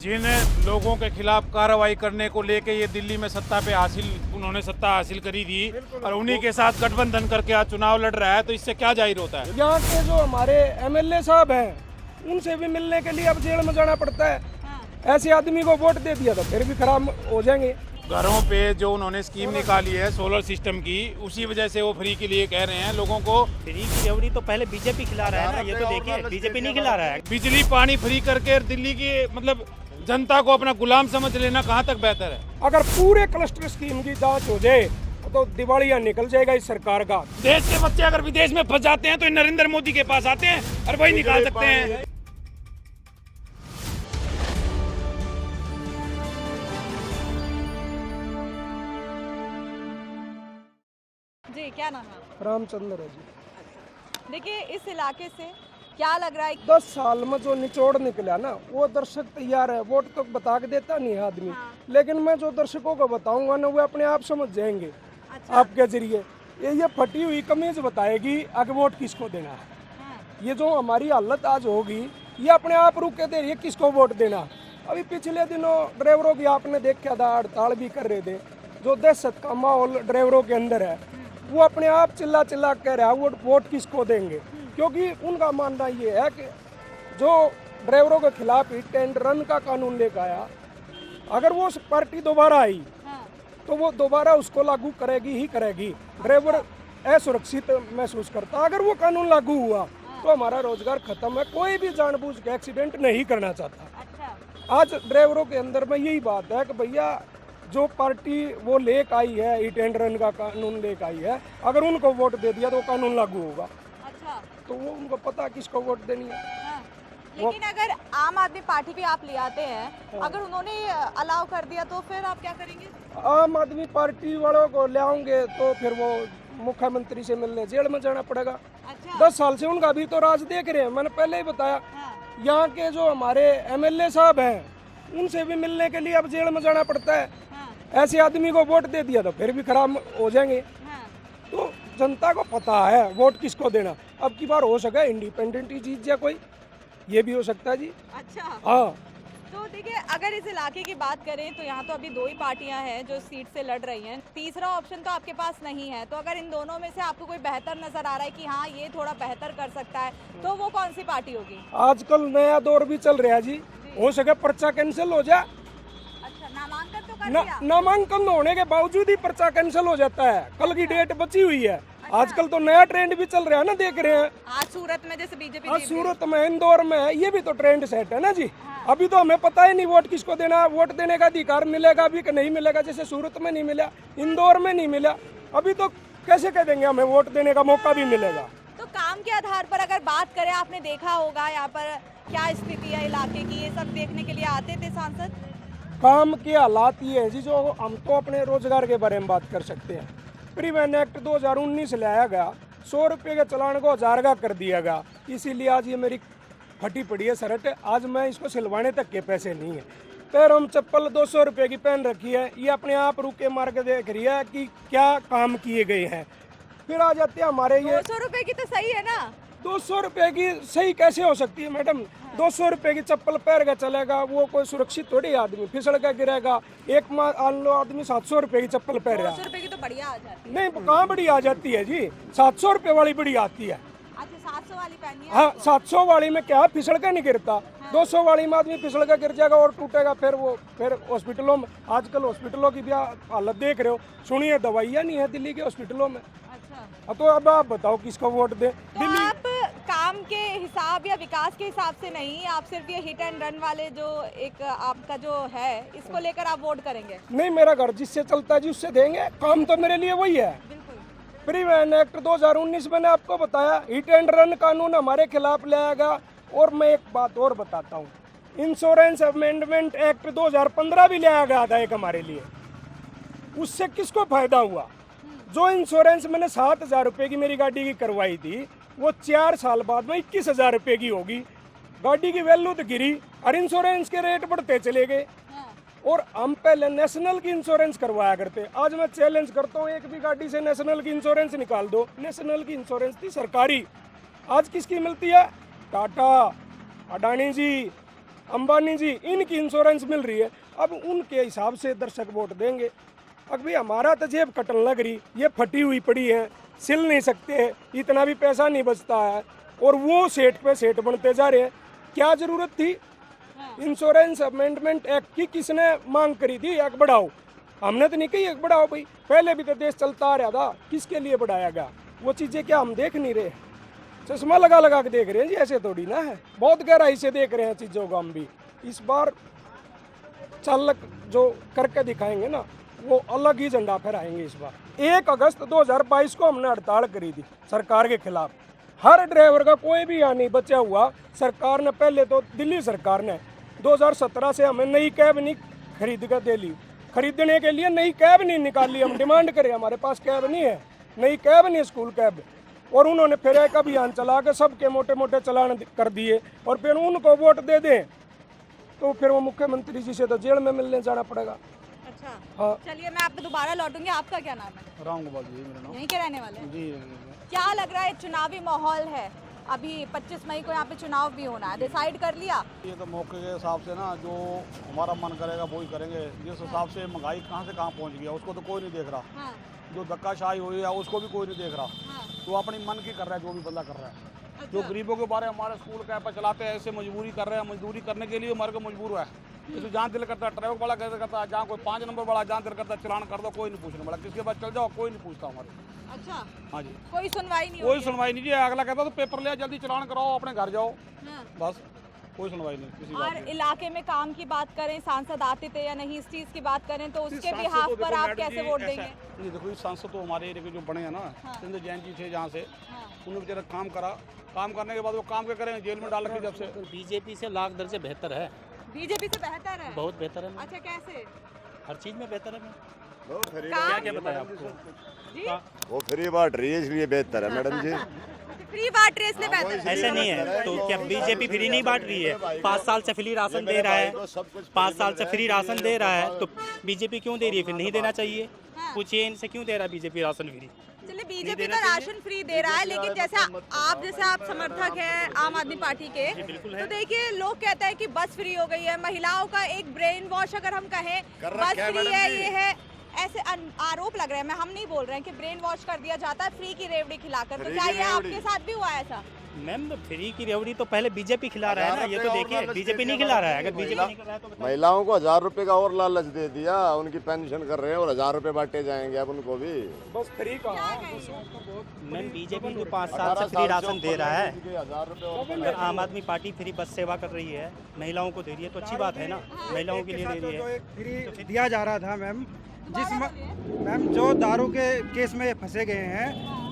जिन लोगों के खिलाफ कार्रवाई करने को लेके ये दिल्ली में उन्होंने सत्ता हासिल करी थी और उन्हीं के साथ गठबंधन करके आज चुनाव लड़ रहा है, तो इससे क्या जाहिर होता है? यहाँ के जो हमारे एमएलए साहब हैं उनसे भी मिलने के लिए अब जेल में जाना पड़ता है। ऐसे आदमी को वोट दे दिया तो फिर भी खराब हो जाएंगे। घरों पे जो उन्होंने स्कीम निकाली है सोलर सिस्टम की, उसी वजह से वो फ्री के लिए कह रहे हैं लोगों को। फ्री की रेवड़ी तो पहले बीजेपी खिला रहा है ना, ये तो देखिए बीजेपी नहीं खिला रहा है। बिजली पानी फ्री करके दिल्ली की मतलब जनता को अपना गुलाम समझ लेना कहाँ तक बेहतर है? अगर पूरे क्लस्टर स्कीम की जांच हो जाए तो दिवालिया निकल जाएगा इस सरकार का। देश के बच्चे अगर विदेश में फंस जाते हैं तो नरेंद्र मोदी के पास आते हैं और वही निकाल सकते हैं। जी क्या नाम है? रामचंद्र है जी। देखिए इस इलाके से क्या लग रहा है? 10 साल में जो निचोड़ निकला ना वो दर्शक तैयार है। वोट तो बता के देता नहीं है आदमी, लेकिन मैं जो दर्शकों को बताऊंगा ना वो अपने आप समझ जाएंगे। अच्छा। आपके जरिए ये फटी हुई कमीज बताएगी आगे वोट किसको देना है। ये जो हमारी हालत आज होगी ये अपने आप रुक के दे रही है किसको वोट देना। अभी पिछले दिनों ड्राइवरों की आपने देखा था, हड़ताल भी कर रहे थे। जो दहशत का माहौल ड्राइवरों के अंदर है वो अपने आप चिल्ला चिल्ला कह रहा है वोट किसको देंगे, क्योंकि उनका मानना ये है कि जो ड्राइवरों के खिलाफ हिट एंड रन का कानून लेकर आया, अगर वो पार्टी दोबारा आई तो वो दोबारा उसको लागू करेगी ही करेगी। ड्राइवर असुरक्षित महसूस करता, अगर वो कानून लागू हुआ तो हमारा रोजगार खत्म है। कोई भी जानबूझ के एक्सीडेंट नहीं करना चाहता। अच्छा। आज ड्राइवरों के अंदर में यही बात है कि भैया जो पार्टी वो लेकर आई है, हिट एंड रन का कानून लेकर आई है, अगर उनको वोट दे दिया तो कानून लागू होगा। अच्छा। तो वो उनको पता किसको वोट देनी है। हाँ। लेकिन अगर आम आदमी पार्टी भी आप ले आते हैं, अगर उन्होंने अलाउ कर दिया तो फिर आप क्या करेंगे? आम आदमी पार्टी वालों को ले आएंगे तो फिर वो मुख्यमंत्री से मिलने जेल में जाना पड़ेगा। अच्छा। 10 साल से उनका भी तो राज देख रहे हैं। मैंने पहले ही बताया। हाँ। यहाँ के जो हमारे एमएलए साहब हैं उनसे भी मिलने के लिए अब जेल में जाना पड़ता है। हाँ। ऐसे आदमी को वोट दे दिया तो फिर भी खराब हो जाएंगे। हाँ। तो जनता को पता है वोट किसको देना। अब की बार हो सका इंडिपेंडेंट ही जीत जाए कोई, ये भी हो सकता है जी। अच्छा। हाँ। तो देखिए अगर इस इलाके की बात करें तो यहाँ तो अभी 2 ही पार्टियां हैं जो सीट से लड़ रही हैं। तीसरा ऑप्शन तो आपके पास नहीं है, तो अगर इन दोनों में से आपको कोई बेहतर नजर आ रहा है कि हाँ ये थोड़ा बेहतर कर सकता है, तो वो कौन सी पार्टी होगी? आजकल नया दौर भी चल रहा है जी। हो सके पर्चा कैंसिल हो जाए। अच्छा, नामांकन तो कर दिया? नामांकन होने के बावजूद ही पर्चा कैंसिल हो जाता है। कल की डेट बची हुई है। आजकल तो नया ट्रेंड भी चल रहा है ना, देख रहे हैं। आज सूरत में जैसे बीजेपी आज सूरत में, इंदौर में, ये भी तो ट्रेंड सेट है ना जी। अभी तो हमें पता ही नहीं वोट किसको देना। वोट देने का अधिकार मिलेगा भी कि नहीं मिलेगा। जैसे सूरत में नहीं मिला, इंदौर में नहीं मिला, अभी तो कैसे कह देंगे हमें वोट देने का मौका भी मिलेगा। तो काम के आधार पर अगर बात करें, आपने देखा होगा यहाँ पर क्या स्थिति है इलाके की, ये सब देखने के लिए आते थे सांसद? काम के हालात ये है जी, जो हम तो अपने रोजगार के बारे में बात कर सकते हैं। परिवहन एक्ट 2019 लाया गया, 100 रुपये के चलान को 1000 का कर दिया गया। इसीलिए आज ये मेरी फटी पड़ी है शर्ट। आज मैं इसको सिलवाने तक के पैसे नहीं है। पैर हम चप्पल 200 रुपये की पहन रखी है। ये अपने आप रुक के मार के देख रही है कि क्या काम किए गए हैं। फिर आ जाते हैं हमारे ये 200 रुपए की तो सही है ना? 200 रुपये की सही कैसे हो सकती है मैडम? 200 रुपये की चप्पल पैर का चलेगा, वो कोई सुरक्षित थोड़ी आदमी फिसल का गिरेगा। एक आदमी 700 रुपये की चप्पल पहन रहा 200 रुपए की तो बढ़िया आ जाती है। नहीं, कहाँ बड़ी आ जाती है जी? 700 रुपये वाली बड़ी आती है। अच्छा, 700 वाली पहनी है? हाँ, 700 वाली में क्या फिसल का नहीं गिरता। 200 वाली में आदमी फिसल का गिर जाएगा और टूटेगा। फिर हॉस्पिटलों में, आजकल हॉस्पिटलों की भी हालत देख रहे हो। सुनिए, दवाइयाँ नहीं है दिल्ली के हॉस्पिटलों में। अच्छा। तो अब आप बताओ किसको वोट दे? तो आप काम के हिसाब या विकास के हिसाब से नहीं, आप सिर्फ ये हिट एंड रन वाले जो एक आपका जो है इसको लेकर आप वोट करेंगे? नहीं, मेरा घर जिससे चलता है जी उससे देंगे। काम तो मेरे लिए वही है। बिल्कुल। परिवहन एक्ट 2019 मैंने आपको बताया, हिट एंड रन कानून हमारे खिलाफ लाया गया। और मैं एक बात और बताता हूँ, इंश्योरेंस अमेंडमेंट एक्ट 2015 भी लाया गया था एक हमारे लिए। उससे किसको फायदा हुआ? जो इंश्योरेंस मैंने 7000 रुपये की मेरी गाड़ी की करवाई थी, वो 4 साल बाद में 21,000 रुपये की होगी। गाड़ी की वैल्यू तो गिरी और इंश्योरेंस के रेट बढ़ते चले गए। और हम पहले नेशनल की इंश्योरेंस करवाया करते। आज मैं चैलेंज करता हूँ, एक भी गाड़ी से नेशनल की इंश्योरेंस निकाल दो। नेशनल की इंश्योरेंस थी सरकारी, आज किसकी मिलती है? टाटा, अडानी जी, अंबानी जी, इनकी इंश्योरेंस मिल रही है। अब उनके हिसाब से दर्शक वोट देंगे। अब भाई हमारा तो जेब कटन लग रही, ये फटी हुई पड़ी है, सिल नहीं सकते, इतना भी पैसा नहीं बचता है, और वो सेठ पे सेठ बनते जा रहे हैं। क्या जरूरत थी? इंश्योरेंस अमेंडमेंट एक्ट की किसने मांग करी थी? एक बढ़ाओ, हमने तो नहीं कही एक बढ़ाओ भाई, पहले भी तो देश चलता आ रहा था, किसके लिए बढ़ाया गया? वो चीज़ें क्या हम देख नहीं रहे? चश्मा लगा लगा के देख रहे हैं जी, ऐसे थोड़ी ना है, बहुत गहराई से देख रहे हैं चीज़ों को हम भी। इस बार चालक जो करके दिखाएंगे ना, वो अलग ही झंडा फहराएंगे इस बार। 1 अगस्त 2022 को हमने हड़ताल करी थी सरकार के खिलाफ। हर ड्राइवर का कोई भी यहाँ नहीं बचा हुआ। सरकार ने पहले तो, दिल्ली सरकार ने 2017 से हमें नई कैब नहीं खरीद कर दे ली, खरीदने के लिए नई कैब नहीं निकाली। हम डिमांड करें, हमारे पास कैब नहीं है, नई कैब नहीं, स्कूल कैब। और उन्होंने फिर एक अभियान चला के सबके मोटे मोटे चलान कर दिए, और फिर उनको वोट दे दें तो फिर वो मुख्यमंत्री जी से तो जेल में मिलने जाना पड़ेगा। अच्छा, हाँ। चलिए मैं आप पे दोबारा लौटूंगी। आपका क्या नाम है? राम गोपाल जी मेरा नाम। यहीं के रहने वाले हैं? जी क्या लग रहा है, चुनावी माहौल है, अभी 25 मई को यहाँ पे चुनाव भी होना है, डिसाइड कर लिया? ये तो मौके के हिसाब से ना, जो हमारा मन करेगा वही करेंगे। जिस हिसाब से महंगाई कहाँ से कहाँ पहुँच गया उसको तो कोई नहीं देख रहा। हाँ, जो धक्काशाही हुई है उसको भी कोई नहीं देख रहा। हाँ, तो अपनी मन की कर रहा है, जो भी बंदा कर रहा है। अच्छा। जो गरीबों के बारे में हमारे स्कूल कैब पर चलाते हैं, ऐसे मजबूरी कर रहे हैं, मजदूरी करने के लिए हमारे को मजबूर है। किसी जहाँ दिल करता है ट्रैफिक वाला कैसे करता है, जहाँ कोई 5 नंबर वाला जहाँ दिल करता है चलान कर दो, कोई नहीं पूछने वाला, किसके पास चल जाओ कोई नहीं पूछता हमारे। अच्छा, हाँ जी, कोई सुनवाई नहीं कोई होगी? सुनवाई नहीं जी। अगला कहता तो पेपर ले जल्दी चलान कराओ, अपने घर जाओ, हाँ। बस कोई सुनवाई नहीं किसी बात और की। इलाके में काम की बात करें, सांसद आते थे या नहीं, इस चीज की बात करें तो उसके भी हाफ पर आप कैसे वोट देंगे? नहीं देखो, ये सांसद तो हमारे एरिया के जो बने हैं ना, सिंधु जैन जी थे जहाँ से, हाँ। उन्होंने बेचारा काम करा, काम करने के बाद वो काम क्या करें, जेल में डाल रखे जब से। बीजेपी से लाख दर्जे बेहतर है, बीजेपी से बेहतर है? बहुत बेहतर है, अच्छा, कैसे? हर चीज में बेहतर है। काम? क्या बताया आपको? जी, वो फ्री बांट रही है इसलिए बेहतर है मैडम जी। फ्री बांट रहे इसलिए बेहतर है? ऐसे नहीं है तो क्या बीजेपी फ्री नहीं बांट रही है? 5 साल से फ्री राशन दे रहा है, 5 साल से फ्री राशन दे रहा है, तो बीजेपी क्यों दे रही है? फिर नहीं देना चाहिए। पूछिए इनसे क्यों दे रहा है बीजेपी राशन फ्री? चलिए, बीजेपी तो राशन फ्री दे रहा है, लेकिन जैसे आप समर्थक हैं आम आदमी पार्टी के, तो देखिए लोग कहते हैं कि बस फ्री हो गई है, महिलाओं का एक ब्रेन वॉश अगर हम कहें, बस फ्री है, ये है, ऐसे आरोप लग रहे हैं। हम नहीं बोल रहे हैं कि ब्रेन वॉश कर दिया जाता है फ्री की रेवड़ी खिलाकर, तो क्या ये आपके साथ भी हुआ ऐसा? मैम, फ्री की रेवड़ी तो पहले बीजेपी खिला रहा है ना, ये तो देखिए बीजेपी नहीं खिला रहा है। अगर बीजेपी नहीं खिला रहा है तो महिलाओं को 1000 रुपए का और लालच दे दिया, उनकी पेंशन कर रहे हैं और 1000 रुपए बांटे जाएंगे अब उनको भी। बस फ्री का मैम, बीजेपी तो 5 साल से फ्री राशन दे रहा है, 1000 रुपए अगर आम आदमी पार्टी फ्री बस सेवा कर रही है, महिलाओं को दे रही है तो अच्छी बात है ना, महिलाओं के लिए दे रही है। फ्री दिया जा रहा था मैम, मैम जो दारू के केस में फंसे गए हैं,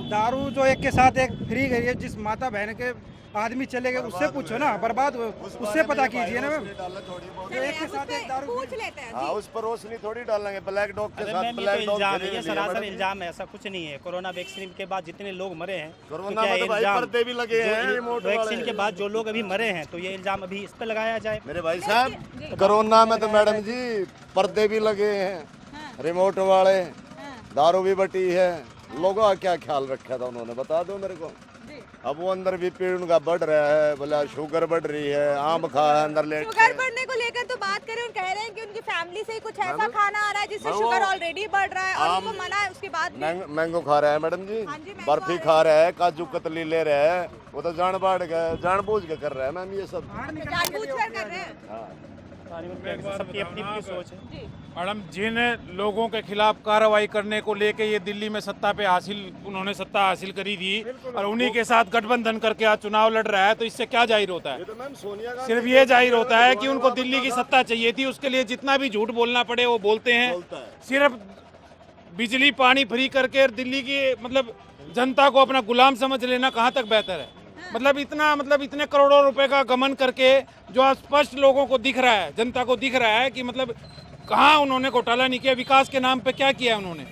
दारू जो एक के साथ एक फ्री गई है, जिस माता बहन के आदमी चले गए उससे पूछो ना, बर्बाद उससे पता कीजिए ना मैम। चलिए, एक के अब साथ उस पे एक दारू पूछ लेते हैं। हाँ, उस पर रोशनी थोड़ी डालेंगे, ब्लैक डॉग के अरे साथ मैम, ये ब्लैक तो डॉग इल्जाम है, ये फ्री सरासर मैडम जी। इल्जाम है, ऐसा कुछ नहीं है। कोरोना वैक्सीन के बाद जितने लोग मरे हैं, तो कोरोना क्या में तो भाई इल्जाम पर्दे भी लगे हैं रिमोट वाले। वैक्सीन के बाद जो लोग अभी मरे हैं, तो ये इल्जाम अभी इस पे लगाया जाए? मेरे भाई साहब, कोरोना में तो मैडम जी पर्दे भी लगे हैं रिमोट वाले, दारू भी बटी है, लोगों का क्या ख्याल रखा था उन्होंने, बता दो मेरे को। अब वो अंदर भी पेड़ उनका बढ़ रहा है, बोला शुगर बढ़ रही है, आम खा है अंदर लेट शुगर बढ़ने को लेकर तो बात करें, उन कह रहे हैं कि उनकी फैमिली से ही कुछ ऐसा खाना आ रहा है जिससे शुगर ऑलरेडी बढ़ रहा है, और उनको मना है उसके बाद भी। मैंगो खा रहा है मैडम जी, हाँ जी, मैंगो बर्फी खा रहा है, काजू कतली ले रहा है, वो तो जानबूझ के कर रहा है मैम ये सब। जानबूझकर कर रहे हैं? सबकी अपनी अपनी सोच है। जी, मैडम, जिन लोगों के खिलाफ कार्रवाई करने को लेके ये दिल्ली में उन्होंने सत्ता हासिल करी थी, और उन्हीं के साथ गठबंधन करके आज चुनाव लड़ रहा है, तो इससे क्या जाहिर होता है? तो मैम सोनिया गांधी सिर्फ ये जाहिर होता है कि उनको दिल्ली की सत्ता चाहिए थी, उसके लिए जितना भी झूठ बोलना पड़े वो बोलते हैं। सिर्फ बिजली पानी फ्री करके दिल्ली की जनता को अपना गुलाम समझ लेना कहाँ तक बेहतर है? इतने करोड़ों रुपए का गमन करके जो स्पष्ट लोगों को दिख रहा है, जनता को दिख रहा है कि कहाँ उन्होंने घोटाला नहीं किया, विकास के नाम पे क्या किया है उन्होंने?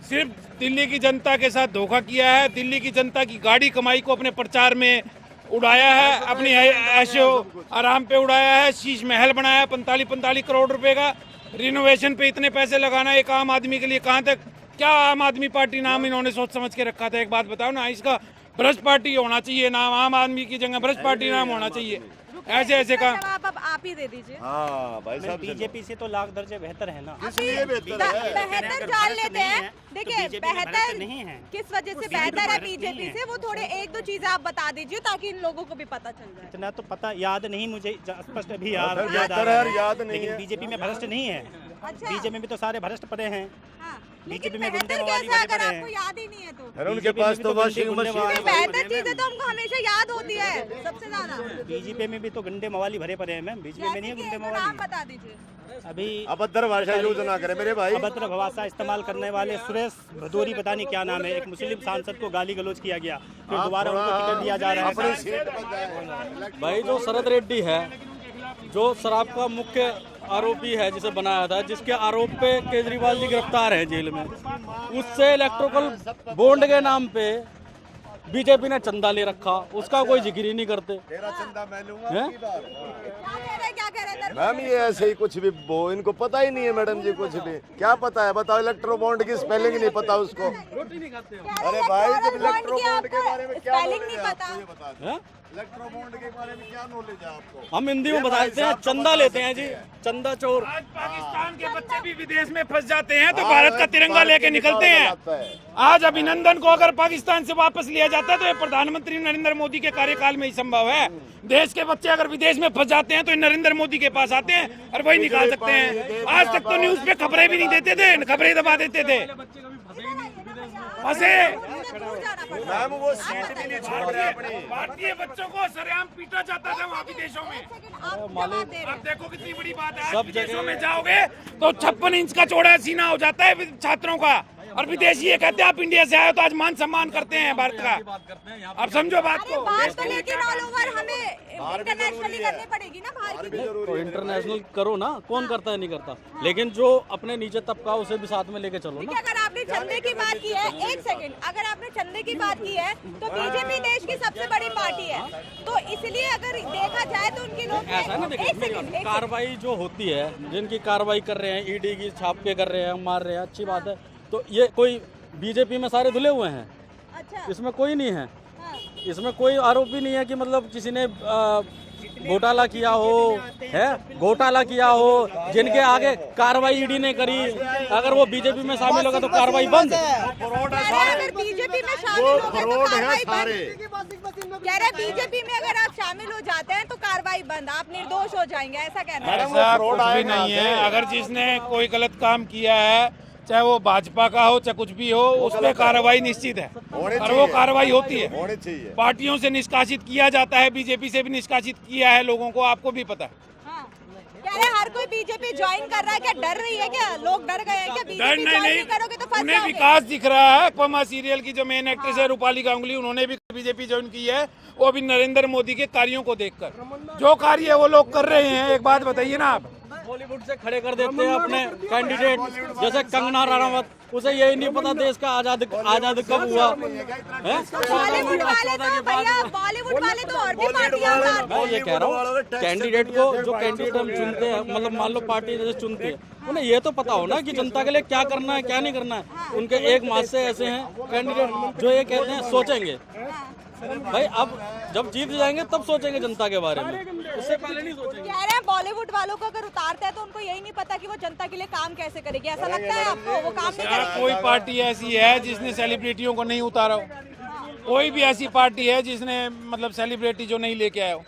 सिर्फ दिल्ली की जनता के साथ धोखा किया है, दिल्ली की जनता की गाड़ी कमाई को अपने प्रचार में उड़ाया है, अपनी ऐशो आराम पे उड़ाया है, शीश महल बनाया 45 करोड़ रुपए का, रिनोवेशन पे इतने पैसे लगाना एक आम आदमी के लिए कहाँ तक? क्या आम आदमी पार्टी नाम इन्होंने सोच समझ के रखा था? एक बात बताओ ना, इसका भ्रष्ट पार्टी होना चाहिए नाम, आम आदमी की जगह भ्रष्ट पार्टी नाम होना चाहिए। ऐसे ऐसे काम। जवाब अब आप ही दे दीजिए। हाँ भाई साहब बीजेपी से तो लाख दर्जे बेहतर है ना। इसलिए बेहतर है। बेहतर जान लेते हैं। देखिए बीजेपी में भ्रष्ट बेहतर नहीं है। किस वजह से बेहतर है बीजेपी से, वो थोड़े एक दो चीजें आप बता दीजिए ताकि इन लोगों को भी पता चल जाए। इतना तो पता याद नहीं मुझे, स्पष्ट अभी याद आ बेहतर रहा है, है। याद नहीं लेकिन है। बीजेपी में भ्रष्ट नहीं है। अच्छा। बीजेपी में भी तो सारे भ्रष्ट पड़े हैं। हाँ, बीजेपी लेकिन में गुंडे बेहतर मवाली कैसे भरे अगर पड़े आपको हैं। याद ही नहीं है तो? अरे उनके बीजेपी में पास भी तो तो वॉशिंग गुंडे मशीन मवाली है। बेहतर चीजें तो हमको हमेशा याद होती है सबसे ज्यादा। बीजेपी में भी तो गुंडे मवाली भरे पड़े हैं मैम, बीजेपी में नहीं है जैसे कि गुंडे एक नाम मवाली। बता दीजिए। अभी अभद्र भाषा यूज ना करे मेरे भाई। अभद्र भाषा इस्तेमाल करने वाले सुरेश भदौरी पता नहीं क्या नाम है, एक मुस्लिम सांसद को गाली गलौज किया गया, फिर दोबारा उनको टिकट दिया जा रहा अपनी है। सीट पर जाए। भाई जो शरद रेड्डी है, जो शराब का मुख्य आरोपी है, जिसे बनाया था, जिसके आरोप पे केजरीवाल जी गिरफ्तार है जेल में, उससे इलेक्ट्रोकल बॉन्ड के नाम पे बीजेपी ने चंदा ले रखा, उसका कोई जिक्र ही नहीं करते। तेरा चंदा मैं लूंगा हैं? अबकी बार। क्या कह रहे हैं? मैम ये ऐसे ही कुछ भी वो इनको पता ही नहीं है मैडम जी, कुछ भी क्या पता है बताओ। इलेक्ट्रो बॉन्ड की स्पेलिंग नहीं पता उसको। अरे भाई जब इलेक्ट्रो बॉन्ड के बारे में क्या स्पेलिंग नॉलेज नहीं है पता। आपको, ये बता दो। हैं? इलेक्ट्रो बॉन्ड के बारे में क्या नॉलेज है आपको? हम हिंदी में बताते हैं, चंदा लेते हैं जी, चंदा चोर। आज पाकिस्तान के बच्चे भी विदेश में फंस जाते हैं तो भारत का तिरंगा लेके निकलते हैं। आज अभिनंदन को अगर पाकिस्तान से वापस लिया जाता है तो ये प्रधानमंत्री नरेंद्र मोदी के कार्यकाल में ही संभव है। देश के बच्चे अगर विदेश में फंस जाते हैं तो नरेंद्र मोदी के पास आते हैं और वही निकाल सकते हैं। आज तक तो न्यूज पे खबरें भी नहीं देते थे, खबरें दबा देते थे। फंसे मैम वो सीट भी नहीं छोड़ रहे अपनी। भारतीय बच्चों को सरेआम पीटा जाता था वहाँ विदेशों में। अब देखो कितनी बड़ी बात है, आज विदेशों में जाओगे तो 56 इंच का चौड़ा सीना हो जाता है छात्रों का, और विदेशी ये कहते हैं आप इंडिया से आए तो आज मान सम्मान करते हैं भारत का। अब समझो बात को। बात तो लेकिन ऑल ओवर हमें इंटरनेशनली करनी पड़ेगी ना बाहर की। तो इंटरनेशनल करो ना, कौन करता है नहीं करता, लेकिन जो अपने नीचे तबका उसे भी साथ में लेके चलो ना। अगर आपने चंदे की बात की है, एक सेकंड, अगर आपने चंदे की बात की है तो बीजेपी देश की सबसे बड़ी पार्टी है, तो इसलिए अगर देखा जाए तो उनके लोग ऐसा है ना, देखिए एक सेकंड कार्रवाई जो होती है, जिनकी कार्रवाई कर रहे हैं, ईडी की छाप के कर रहे हैं, मार रहे हैं, अच्छी बात है। तो ये कोई बीजेपी में सारे धुले हुए हैं, अच्छा इसमें कोई नहीं है, हाँ। इसमें कोई आरोप भी नहीं है कि मतलब किसी ने घोटाला किया हो, है घोटाला किया हो, जिनके आगे कार्रवाई ईडी ने करी, अगर वो बीजेपी में शामिल होगा तो कार्रवाई बंद। अगर बीजेपी में शामिल हो गए तो कार्रवाई बंद। कह रहे बीजेपी में अगर आप शामिल हो जाते हैं तो कार्रवाई बंद, आप निर्दोष हो जाएंगे, ऐसा कहना है। ऐसा कुछ भी नहीं है। अगर जिसने कोई गलत काम किया है, चाहे वो भाजपा का हो चाहे कुछ भी हो, उस पर कार्रवाई निश्चित है और वो कार्रवाई होती है। होनी चाहिए। पार्टियों से निष्कासित किया जाता है, बीजेपी से भी निष्कासित किया है लोगों को, आपको भी पता है। हाँ। कह रहे हर कोई बीजेपी ज्वाइन कर रहा है, क्या डर रही है, क्या लोग डर गए हैं क्या? डर बीजेपी ज्वाइन नहीं करोगे तो फंस उन्हें जाओगे। विकास दिख रहा है। पमा सीरियल की जो मेन एक्ट्रेस है रूपाली गांगुली, उन्होंने भी बीजेपी ज्वाइन की है, वो भी नरेंद्र मोदी के कार्यों को देखकर। जो कार्य वो लोग कर रहे हैं, एक बात बताइए ना आप, बॉलीवुड से खड़े कर देते हैं अपने कैंडिडेट, जैसे कंगना रनावत, उसे यही नहीं पता देश का आजाद कब हुआ है। बॉलीवुड वाले तो भैया, बॉलीवुड वाले तो और भी पार्टियां मैं ये कह रहा हूँ, कैंडिडेट को जो कैंडिडेट हम चुनते हैं, मतलब मान लो पार्टी जैसे चुनती है, उन्हें ये तो पता हो ना कि जनता के लिए क्या करना है क्या नहीं करना है। उनके एक मास से ऐसे हैं कैंडिडेट जो ये कहते हैं सोचेंगे, भाई अब जब जीत जाएंगे तब सोचेंगे जनता के बारे में, उससे पहले नहीं सोचेंगे। कह रहे हैं बॉलीवुड वालों को अगर उतारते हैं तो उनको यही नहीं पता कि वो जनता के लिए काम कैसे करेगी। ऐसा लगता है आपको वो काम नहीं क्या करेगी? कोई पार्टी ऐसी है जिसने सेलिब्रिटियों को नहीं उतारा हो? कोई भी ऐसी पार्टी है जिसने मतलब सेलिब्रिटी जो नहीं लेके आया हो?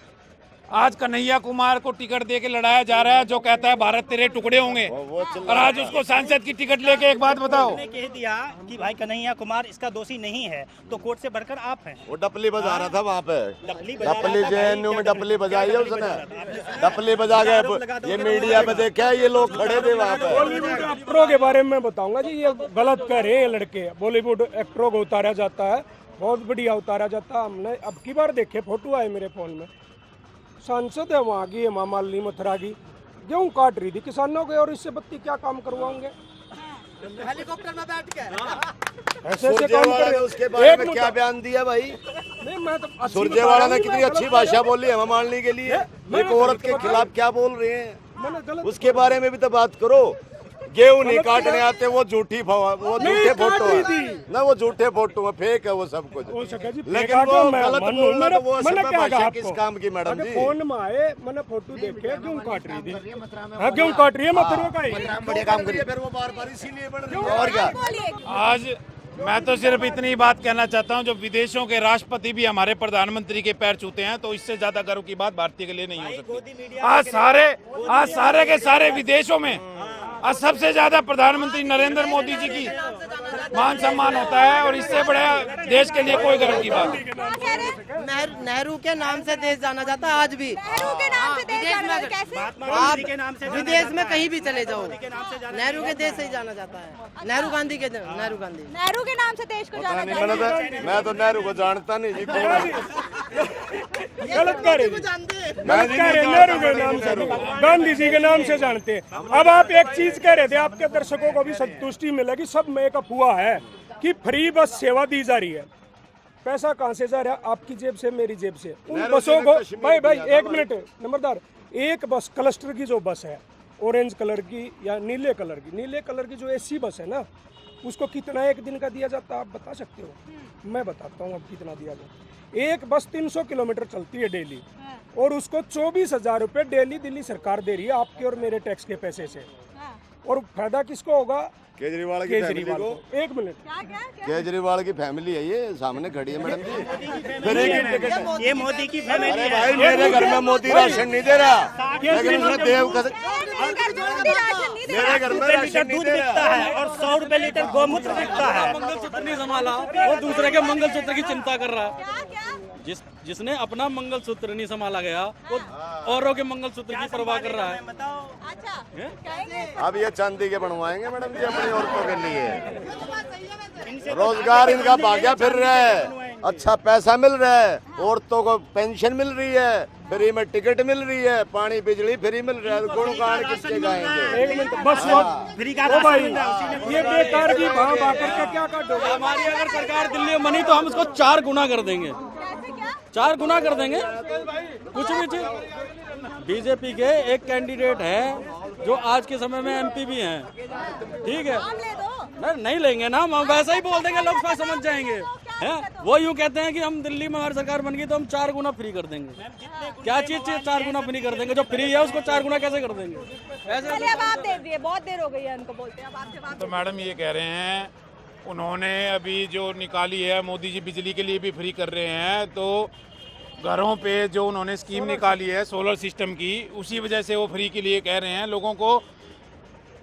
आज कन्हैया कुमार को टिकट दे के लड़ाया जा रहा है, जो कहता है भारत तेरे टुकड़े होंगे, और आज उसको सांसद की टिकट लेके, एक बात बताओ, ने कह दिया कि भाई कन्हैया कुमार इसका दोषी नहीं है, तो कोर्ट से बढ़कर आप हैं। वो डपली बजा रहा था वहाँ पे, डपली था जेएनयू में भाई, डपली बजाई है उसने, आपने- डपली बजा के ये मीडिया पे देखा है, ये लोग खड़े थे वहाँ पे। बॉलीवुड एक्टरों के बारे में बताऊंगा जी, ये गलत कह रहे हैं लड़के। बॉलीवुड एक्टरों को उतारा जाता है, बहुत बढ़िया उतारा जाता है। हमने अब की बार देखे, फोटो आए मेरे फोन में, सांसद है वहाँ की, हेमा मालिनी मथुरा की, गेहूँ काट रही थी किसानों के, और इससे बत्ती क्या काम करवाएंगे? हेलीकॉप्टर में बैठ के ऐसे ऐसे काम सुरजेवाला ने कर उसके बारे में क्या बयान दिया भाई? नहीं, मैं तो अच्छी सुरजेवाला बता ने रहा कितनी हूँ, अच्छी मैं भाषा गलत बोली हेमा मालिनी के लिए, मैं एक औरत के गलत खिलाफ क्या बोल रहे हैं, मैंने गलत उसके बारे में भी तो बात करो। गेहूं नहीं काटने आते, वो झूठी वो नहीं, झूठे काट फोटो रही है थी। ना, वो झूठे फोटो है, फेक है वो सब कुछ। हो सके जी, लेकिन फेंका वो तो मैं गलत मानूं, बोलना मैंने- तो वो मैंने सब क्या कहा भाषा किस आपको? काम की मैडम अगर जी? फोन में आए, मैंने फोटो देखे, क्यों काट रही थी? हाँ, क्यों काट रही है? मथुरा का ही बढ़िया काम करिए, फिर वो बार इसीलिए बढ़ रही है और क्या। बोलिए आज मैं तो सिर्फ इतनी बात कहना चाहता हूं, जो विदेशों के राष्ट्रपति भी हमारे प्रधानमंत्री के पैर छूते हैं, तो इससे ज्यादा गर्व की बात भारतीय के लिए नहीं हो सकती। आज सारे के सारे विदेशों में आज सबसे ज्यादा प्रधानमंत्री नरेंद्र मोदी जी की मान सम्मान होता है, और इससे बड़ा देश के लिए कोई गर्व की बात नहीं। क्या कह रहे हैं? नेहरू के नाम से देश जाना जाता है आज भी। नेहरू के नाम से देश जाना जाता है, कैसे? आप विदेश में कहीं भी चले जाओ, नेहरू के देश से ही जाना जाता है। नेहरू गांधी नेहरू के नाम से देश को जाना मैंने जाता है। तो मैं तो नेहरू को जानता नहीं जी, कौन है? गलत कह रहे, मैं जी कह रहे नहीं नेहरू के जानता नाम से, नेहरू को। गांधी जी के नाम से जानते हैं। अब आप एक चीज कह रहे थे, आपके दर्शकों को भी संतुष्टि मिलेगी, सब में एक अफवाह है कि फ्री बस सेवा दी जा रही है। पैसा कहाँ से जा रहा है? आपकी जेब से, मेरी जेब से। उन नेहरू बसों जी को ने कश्मीर भाई दिया था एक हमारे। मिनट नंबरदार, एक बस क्लस्टर की जो बस है, ऑरेंज कलर की या नीले कलर की जो एसी बस है ना, उसको कितना एक दिन का दिया जाता है आप बता सकते हो? मैं बताता हूँ अब कितना दिया जाता है। एक बस 300 किलोमीटर चलती है डेली, और उसको 24,000 रुपये डेली दिल्ली सरकार दे रही है, आपके और मेरे टैक्स के पैसे से। और फायदा किसको होगा? केजरीवाल की फैमिली केजरीवाल को। को। एक मिनट, केजरीवाल की फैमिली है, ये सामने खड़ी है मैडम जी। फिर एक टिकट है। ये मोदी की फैमिली अरे है। भाई, मेरे घर में मोदी राशन नहीं दे रहा, लेकिन उसने देव का मेरे घर में राशन नहीं दूध दे बिकता रहा। है और 100 रुपए लीटर गोमूत्र बिकता है। मंगलसूत्र नहीं संभाला, वो दूसरे के मंगलसूत्र की चिंता कर रहा है। जिसने अपना मंगलसूत्र नहीं संभाला गया, वो औरों के मंगलसूत्र की परवाह कर रहा है। अब ये चांदी के बनवाएंगे मैडम जी अपनी औरतों के लिए। रोजगार इनका भाग्या फिर रहा है, अच्छा पैसा मिल रहा है, औरतों को पेंशन मिल रही है, फ्री में टिकट मिल रही है, पानी बिजली फ्री मिल रहा है। गुणगान किसके गाएंगे? एक मिनट बस। फ्री का ओ भाई, राशन मिल रहा है, उसी ये बेकार की भाव भाकर का क्या काटोगे? हमारी अगर सरकार दिल्ली में बनी तो हम इसको 4 गुना कर देंगे, 4 गुना कर देंगे। कुछ भी चीज बीजेपी के एक कैंडिडेट है जो आज के समय में एमपी भी हैं, ठीक है? नहीं लेंगे ना, हम वैसा ही बोल देंगे, लोग समझ जाएंगे। हैं वो यूं कहते हैं कि हम दिल्ली में हमारी सरकार बन गई तो हम 4 गुना फ्री कर देंगे। क्या चीज 4 गुना फ्री कर देंगे? जो फ्री है उसको 4 गुना कैसे कर देंगे? ऐसे चलिए अब आप दे दिए, बहुत देर हो गई है उनको बोलते हैं, अब आप जवाब तो मैडम ये कह रहे हैं, उन्होंने अभी जो निकाली है, मोदी जी बिजली के लिए भी फ्री कर रहे हैं, तो घरों पे जो उन्होंने स्कीम निकाली है सोलर सिस्टम की, उसी वजह से वो फ्री के लिए कह रहे हैं लोगों को।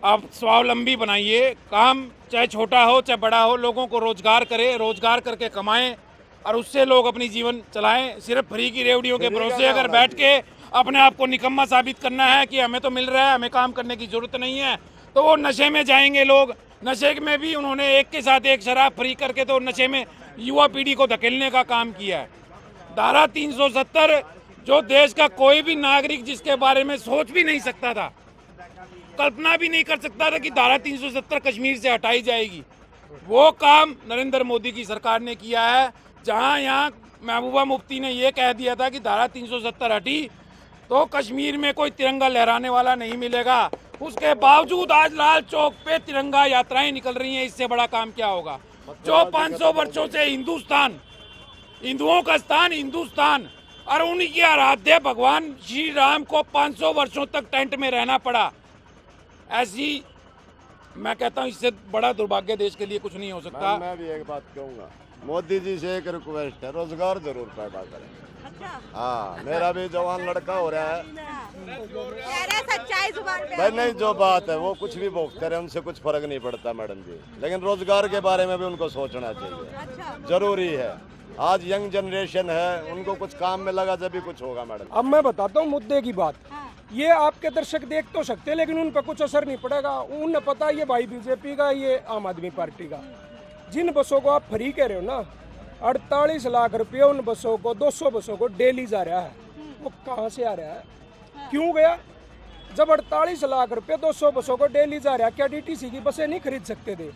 आप स्वावलंबी बनाइए, काम चाहे छोटा हो चाहे बड़ा हो, लोगों को रोजगार करें, रोजगार करके कमाएं और उससे लोग अपनी जीवन चलाएं। सिर्फ फ्री की रेवड़ियों के भरोसे अगर बैठ के अपने आप को निकम्मा साबित करना है कि हमें तो मिल रहा है, हमें काम करने की जरूरत नहीं है, तो वो नशे में जाएंगे लोग। नशे में भी उन्होंने एक के साथ एक शराब फ्री करके तो नशे में युवा पीढ़ी को धकेलने का काम किया है। धारा 370 जो देश का कोई भी नागरिक जिसके बारे में सोच भी नहीं सकता था, कल्पना भी नहीं कर सकता था कि धारा 370 कश्मीर से हटाई जाएगी, वो काम नरेंद्र मोदी की सरकार ने किया है। जहां यहाँ महबूबा मुफ्ती ने ये कह दिया था कि धारा 370 हटी तो कश्मीर में कोई तिरंगा लहराने वाला नहीं मिलेगा, उसके बावजूद आज लाल चौक पे तिरंगा यात्राएं निकल रही हैं। इससे बड़ा काम क्या होगा? जो 500 वर्षों से हिंदुस्तान, हिंदुओं का स्थान हिंदुस्तान, और उनके आराध्य भगवान श्री राम को 500 वर्षों तक टेंट में रहना पड़ा। ऐसी मैं कहता हूँ इससे बड़ा दुर्भाग्य देश के लिए कुछ नहीं हो सकता। मैं भी एक बात कहूँगा, मोदी जी से एक रिक्वेस्ट है, रोजगार जरूर पैदा करें। हाँ, मेरा भी जवान लड़का हो रहा है, सच्चाई जुबान पे भाई नहीं जो बात है वो कुछ भी बोलते रहे, उनसे कुछ फर्क नहीं पड़ता मैडम जी, लेकिन रोजगार के बारे में भी उनको सोचना चाहिए, जरूरी है। आज यंग जनरेशन है, उनको कुछ काम में लगा जब भी कुछ होगा मैडम। अब मैं बताता हूँ मुद्दे की बात। ये आपके दर्शक देख तो सकते हैं, लेकिन उन पर कुछ असर नहीं पड़ेगा। उन्हें पता है ये भाई बीजेपी का, ये आम आदमी पार्टी का। जिन बसों को आप फ्री कह रहे हो ना, 48 लाख रुपये उन बसों को, 200 बसों को डेली जा रहा है, वो कहाँ से आ रहा है? क्यों गया? जब 48 लाख रुपये 200 बसों को डेली जा रहा है, क्या डीटीसी की बसें नहीं खरीद सकते थे?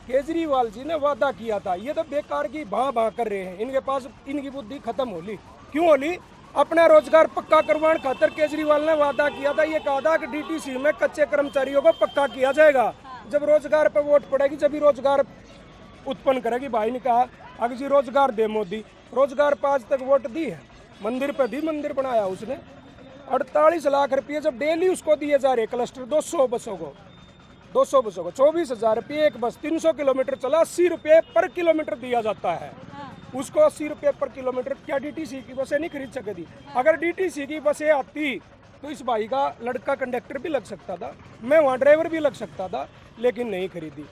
केजरीवाल जी ने वादा किया था, ये तो बेकार की भां कर रहे हैं। इनके पास इनकी बुद्धि खत्म होली। क्यों होली? अपना रोजगार पक्का करवाने खातर केजरीवाल ने वादा किया था, ये कहा था कि डीटीसी में कच्चे कर्मचारियों को पक्का किया जाएगा। जब रोजगार पर वोट पड़ेगी जब भी रोजगार उत्पन्न करेगी। भाई ने कहा अगर जी रोजगार दे मोदी, रोजगार पर आज तक वोट दी है? मंदिर पे दी, मंदिर बनाया उसने। 48 लाख रुपये जब डेली उसको दिए जा रहे क्लस्टर 200 बसों को 24,000 रुपये एक बस, 300 किलोमीटर चला 80 रुपये पर किलोमीटर दिया जाता है उसको। 80 रुपये पर किलोमीटर। क्या डीटीसी की बसें नहीं खरीद सकती? अगर डीटीसी की बसें आती तो इस भाई का लड़का कंडक्टर भी लग सकता था, मैं वहाँ ड्राइवर भी लग सकता था, लेकिन नहीं खरीदी।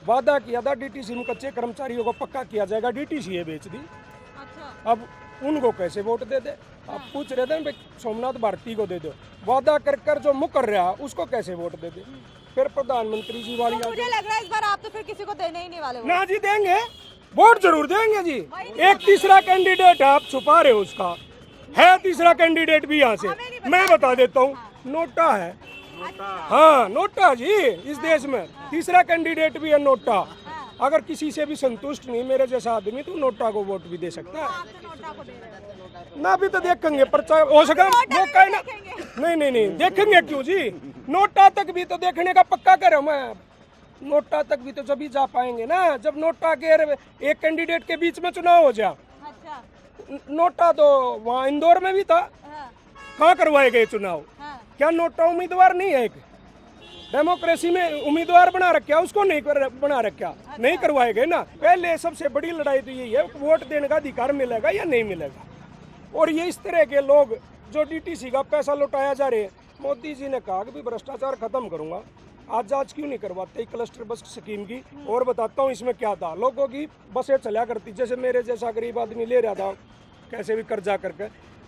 वादा किया था डीटीसी में कच्चे कर्मचारियों को पक्का किया जाएगा, डीटीसी बेच दी। अब उनको कैसे वोट दे दे? आप पूछ रहे थे सोमनाथ भारती को दे दो, वादा कर कर जो मुकर रहा उसको कैसे वोट दे दे? फिर प्रधानमंत्री जी वाली तो मुझे लग रहा है इस बार आप तो फिर किसी को देने ही नहीं वाले। ना जी, देंगे वोट जरूर देंगे जी। एक तीसरा कैंडिडेट आप छुपा रहे हो, उसका है तीसरा कैंडिडेट भी यहाँ से मैं बता देता हूँ, नोटा है। हाँ नोटा जी, इस देश में तीसरा कैंडिडेट भी है नोटा। अगर किसी से भी संतुष्ट नहीं मेरे जैसा आदमी तो नोटा को वोट भी दे सकता है ना। भी तो देखेंगे प्रचार हो सका मौका ही ना। नहीं देखेंगे क्यों जी, नोटा तक भी तो देखने का पक्का करो। मैं नोटा तक भी तो जब ही जा पाएंगे ना जब नोटा के एक कैंडिडेट के बीच में चुनाव हो जाए। नोटा तो वहाँ इंदौर में भी था, कहाँ करवाए गए चुनाव? क्या नोटा उम्मीदवार नहीं है? एक डेमोक्रेसी में उम्मीदवार बना रखा, उसको नहीं बना रखा, नहीं करवाए गए ना। पहले सबसे बड़ी लड़ाई तो यही है, वोट देने का अधिकार मिलेगा या नहीं मिलेगा। और ये इस तरह के लोग जो डीटीसी का पैसा लुटाया जा रहे हैं, मोदी जी ने कहा कि भी भ्रष्टाचार खत्म करूंगा, आज जांच क्यों नहीं करवाते क्लस्टर बस स्कीम की? और बताता हूँ इसमें क्या था। लोगों की बसें चला करती, जैसे मेरे जैसा गरीब आदमी ले रहा था कैसे भी कर्जा करके,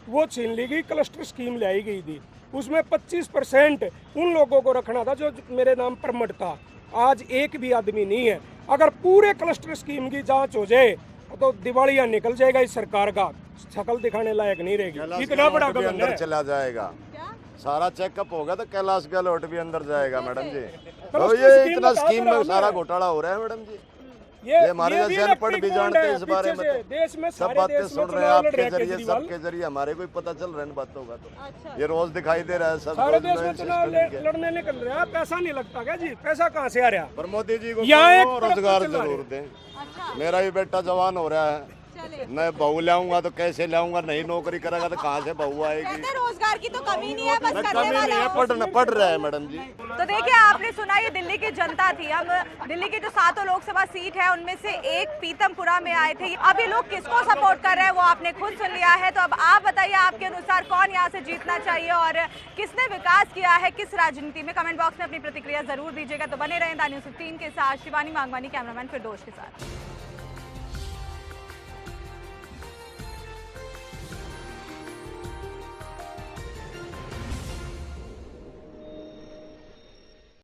वो छीन ली गई, क्लस्टर स्कीम लाई गई थी। उसमें 25% उन लोगों को रखना था जो मेरे नाम परमट था। आज एक भी आदमी नहीं है। अगर पूरे क्लस्टर स्कीम की जांच हो जाए तो दिवालिया निकल जाएगा इस सरकार का, शकल दिखाने लायक नहीं रहेगी। इतना बड़ा गबन है। चला जाएगा, सारा चेकअप होगा तो कैलाश गहलोत भी अंदर जाएगा मैडम जी। तो ये इतना स्कीम में सारा घोटाला हो रहा है मैडम जी। ये हमारे जैसे अनपढ़ भी जानते हैं इस बारे में, देश में सब बातें सुन रहे हैं आपके जरिए, सबके जरिए हमारे को पता चल रहा है इन बातों का। तो ये रोज दिखाई दे रहा है सब सारे देश में चुनाव लड़ने निकल रहे हैं। पैसा नहीं लगता क्या जी? पैसा कहाँ से आ रहा? पर मोदी जी को रोजगार जरूर दें। मेरा भी बेटा जवान हो रहा है, मैं बहू लाऊंगा तो कैसे लाऊंगा? नहीं नौकरी करेगा तो कहाँ से बहू आएगी? रोजगार की तो कमी नहीं है, बस करने कमी नहीं है, पढ़ रहा है मैडम जी। तो देखिए आपने सुना ये दिल्ली की जनता थी। हम दिल्ली की जो 7 लोकसभा सीट है उनमें से एक पीतमपुरा में आए थे। अब ये लोग किसको सपोर्ट कर रहे हैं वो आपने खुद सुन लिया है। तो अब आप बताइए आपके अनुसार कौन यहाँ से जीतना चाहिए और किसने विकास किया है किस राजनीति में? कमेंट बॉक्स में अपनी प्रतिक्रिया जरूर दीजिएगा। तो बने रहें द न्यूज़ 15 के साथ। शिवानी मांगवानी, कैमरामैन फिरदौस के साथ।